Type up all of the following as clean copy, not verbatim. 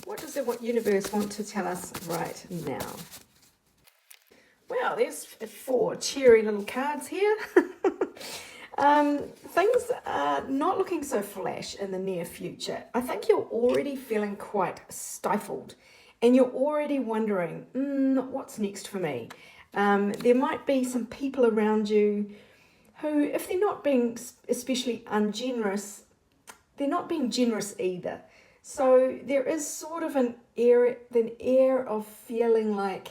What does the universe want to tell us right now? Well, there's 4 cheery little cards here. Things are not looking so flash in the near future. I think you're already feeling quite stifled and you're already wondering, what's next for me? There might be some people around you who, if they're not being especially ungenerous, they're not being generous either. So there is sort of an air of feeling like,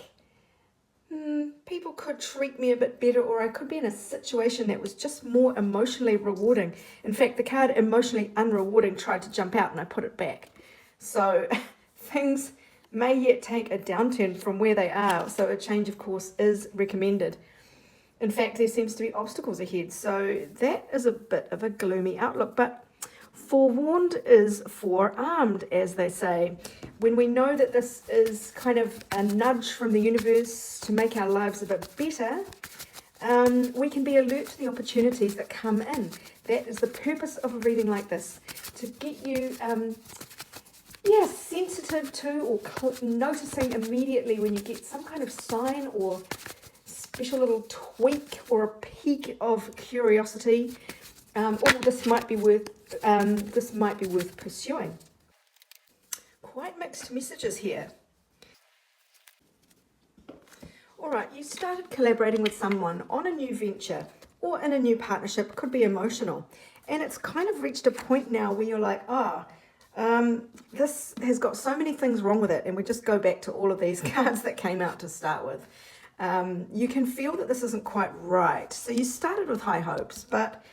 people could treat me a bit better, or I could be in a situation that was just more emotionally rewarding. In fact, the card emotionally unrewarding tried to jump out and I put it back. So things may yet take a downturn from where they are, so a change of course is recommended. In fact, there seems to be obstacles ahead, so that is a bit of a gloomy outlook, but forewarned is forearmed, as they say. When we know that this is kind of a nudge from the universe to make our lives a bit better, we can be alert to the opportunities that come in. That is the purpose of a reading like this, to get you sensitive to or noticing immediately when you get some kind of sign or special little tweak or a peak of curiosity. This might be worth pursuing. Quite mixed messages here. All right, you started collaborating with someone on a new venture or in a new partnership, could be emotional, and it's kind of reached a point now where you're like, this has got so many things wrong with it, and we just go back to all of these cards that came out to start with. You can feel that this isn't quite right, so you started with high hopes, but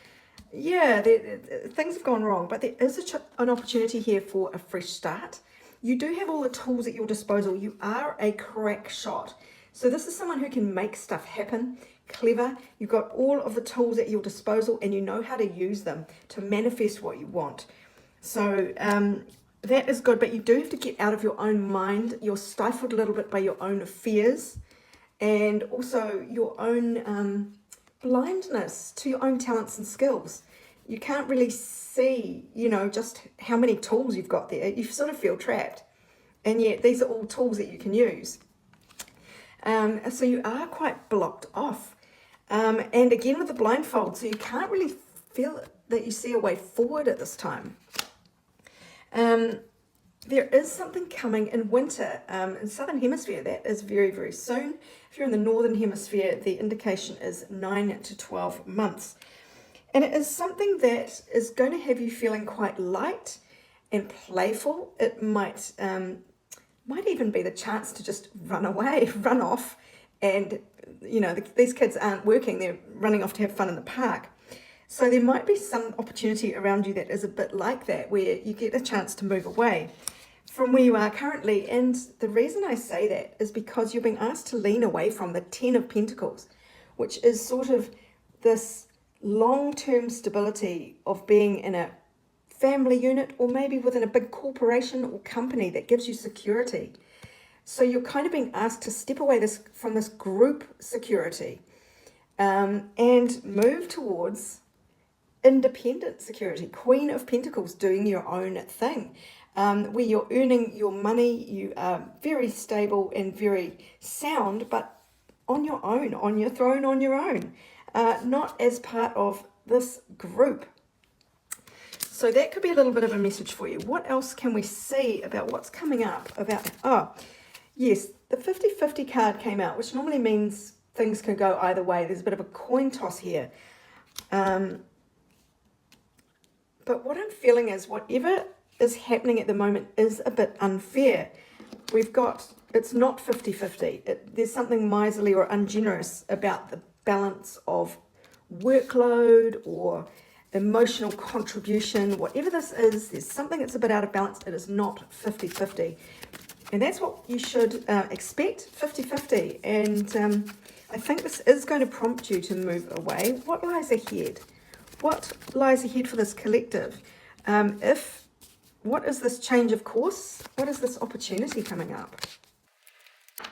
things have gone wrong, but there is an opportunity here for a fresh start. You do have all the tools at your disposal. You are a crack shot. So this is someone who can make stuff happen, clever. You've got all of the tools at your disposal and you know how to use them to manifest what you want. So that is good, but you do have to get out of your own mind. You're stifled a little bit by your own fears and also your own blindness to your own talents and skills. You can't really see, just how many tools you've got there. You sort of feel trapped. And yet these are all tools that you can use. So you are quite blocked off. And again with the blindfold, so you can't really feel that you see a way forward at this time. There is something coming in winter in Southern Hemisphere. That is very, very soon. If you're in the Northern Hemisphere, the indication is 9 to 12 months. And it is something that is going to have you feeling quite light and playful. It might even be the chance to just run away, run off. And, these kids aren't working. They're running off to have fun in the park. So there might be some opportunity around you that is a bit like that, where you get a chance to move away from where you are currently. And the reason I say that is because you're being asked to lean away from the 10 of Pentacles, which is sort of this long-term stability of being in a family unit or maybe within a big corporation or company that gives you security. So you're kind of being asked to step away from this group security and move towards independent security. Queen of Pentacles, doing your own thing. Where you're earning your money, you are very stable and very sound, but on your own, on your throne, on your own, not as part of this group. So that could be a little bit of a message for you. What else can we see about what's coming up? Yes, the 50-50 card came out, which normally means things can go either way. There's a bit of a coin toss here. But what I'm feeling is whatever is happening at the moment is a bit unfair. It's not 50-50. There's something miserly or ungenerous about the balance of workload or emotional contribution. Whatever this is, there's something that's a bit out of balance. It is not 50-50. And that's what you should expect, 50-50. And I think this is going to prompt you to move away. What lies ahead? What lies ahead for this collective? What is this change of course? What is this opportunity coming up?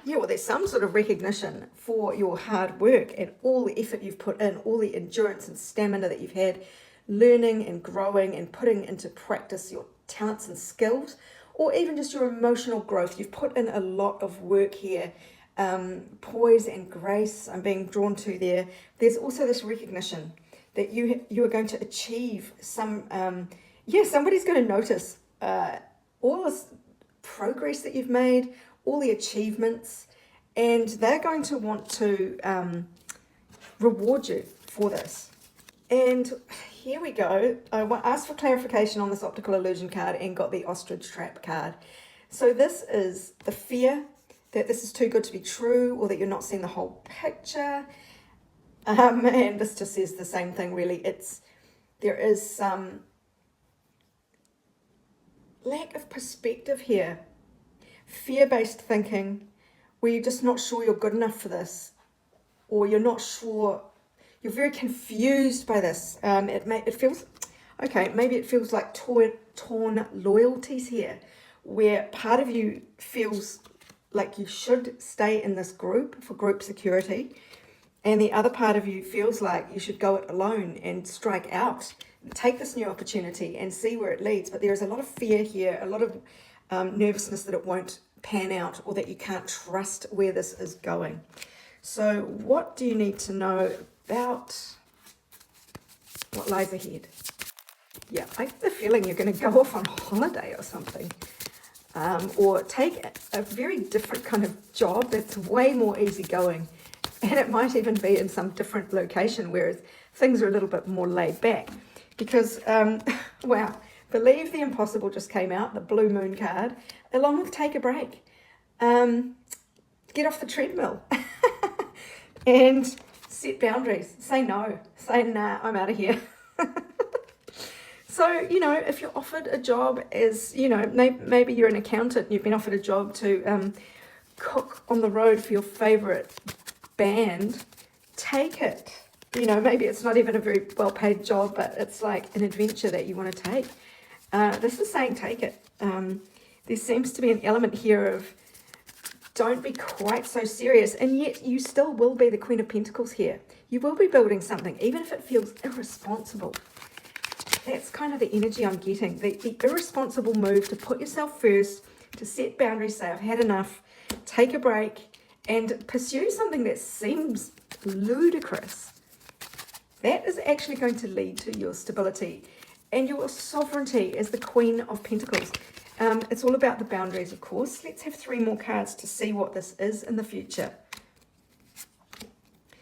Yeah, well, there's some sort of recognition for your hard work and all the effort you've put in, all the endurance and stamina that you've had, learning and growing and putting into practice your talents and skills. or even just your emotional growth. You've put in a lot of work here. Poise and grace I'm being drawn to there. There's also this recognition that you are going to achieve some, somebody's going to notice all this progress that you've made, all the achievements, and they're going to want to reward you for this. And here we go. I asked for clarification on this optical illusion card and got the ostrich trap card. So this is the fear that this is too good to be true, or that you're not seeing the whole picture. And this just says the same thing, really. There is some lack of perspective here. Fear-based thinking, where you're just not sure you're good enough for this, or you're not sure, you're very confused by this. It feels, okay, maybe it feels like torn loyalties here, where part of you feels like you should stay in this group for group security, and the other part of you feels like you should go it alone and strike out, take this new opportunity and see where it leads. But there is a lot of fear here, a lot of nervousness that it won't pan out, or that you can't trust where this is going. So what do you need to know about what lies ahead? Yeah, I have the feeling you're going to go off on holiday or something. Or take a very different kind of job that's way more easygoing. And it might even be in some different location, whereas things are a little bit more laid back. Because, wow, Believe the Impossible just came out, the Blue Moon card, along with Take a Break. Get off the treadmill and set boundaries. Say no. Say, nah, I'm out of here. So, if you're offered a job as, maybe you're an accountant and you've been offered a job to cook on the road for your favourite band, take it. Maybe it's not even a very well-paid job, but it's like an adventure that you want to take. This is saying take it. There seems to be an element here of don't be quite so serious, and yet you still will be the Queen of Pentacles here. You will be building something, even if it feels irresponsible. That's kind of the energy I'm getting. The irresponsible move to put yourself first, to set boundaries, say I've had enough, take a break, and pursue something that seems ludicrous. That is actually going to lead to your stability and your sovereignty as the Queen of Pentacles. It's all about the boundaries, of course. Let's have 3 more cards to see what this is in the future.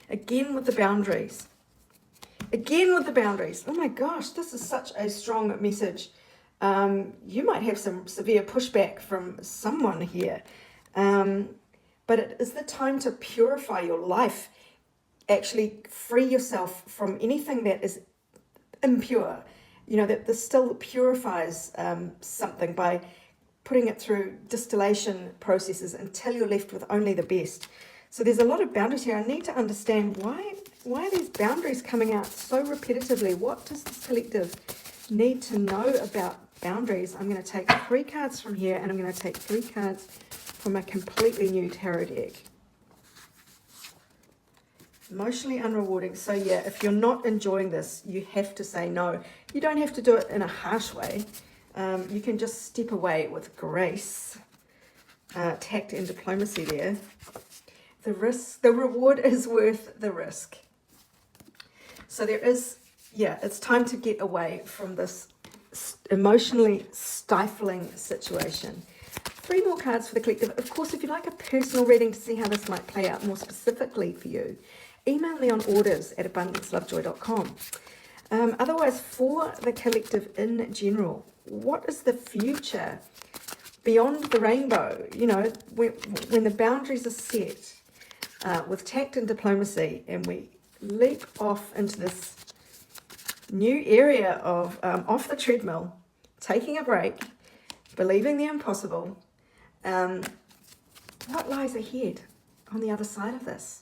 Again with the boundaries. Again with the boundaries. Oh my gosh, this is such a strong message. You might have some severe pushback from someone here. But it is the time to purify your life. Actually free yourself from anything that is impure. That this still purifies something by putting it through distillation processes until you're left with only the best. So there's a lot of boundaries here. I need to understand why are these boundaries coming out so repetitively? What does this collective need to know about boundaries? I'm going to take 3 cards from here, and I'm going to take 3 cards from a completely new tarot deck. Emotionally unrewarding. So yeah, if you're not enjoying this, you have to say no. You don't have to do it in a harsh way. You can just step away with grace, tact and diplomacy there. The reward is worth the risk. So there is, it's time to get away from this emotionally stifling situation. 3 more cards for the collective. Of course, if you'd like a personal reading to see how this might play out more specifically for you, email me on orders@abundancelovejoy.com. Otherwise, for the collective in general, what is the future beyond the rainbow? When the boundaries are set with tact and diplomacy, and we leap off into this new area of off the treadmill, taking a break, believing the impossible. What lies ahead on the other side of this?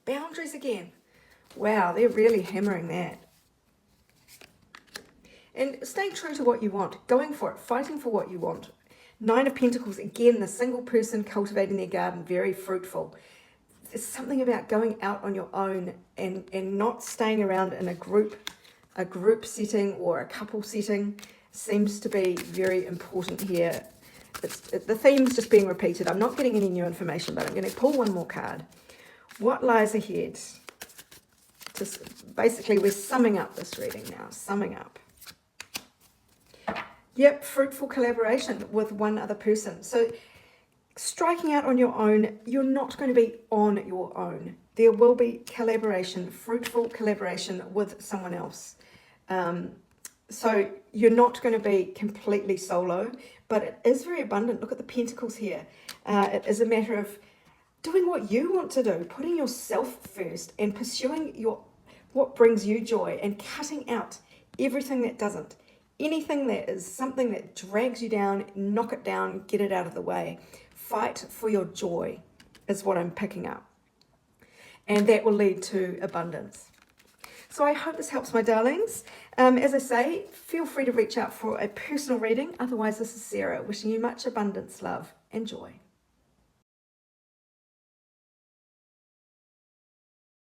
Boundaries again. Wow, they're really hammering that. And staying true to what you want, going for it, fighting for what you want. 9 of Pentacles, again, the single person cultivating their garden, very fruitful. There's something about going out on your own and not staying around in a group setting or a couple setting. seems to be very important here. The theme's just being repeated. I'm not getting any new information, but I'm going to pull one more card. What lies ahead? Basically, we're summing up this reading now. Summing up. Yep, fruitful collaboration with one other person. So striking out on your own, you're not going to be on your own. There will be collaboration, fruitful collaboration with someone else. So you're not going to be completely solo, but it is very abundant. Look at the pentacles here. It is a matter of doing what you want to do, putting yourself first and pursuing what brings you joy and cutting out everything that doesn't. Anything that is something that drags you down, knock it down, get it out of the way. Fight for your joy is what I'm picking up. And that will lead to abundance. So I hope this helps, my darlings. As I say, feel free to reach out for a personal reading. Otherwise, this is Sarah wishing you much abundance, love, and joy.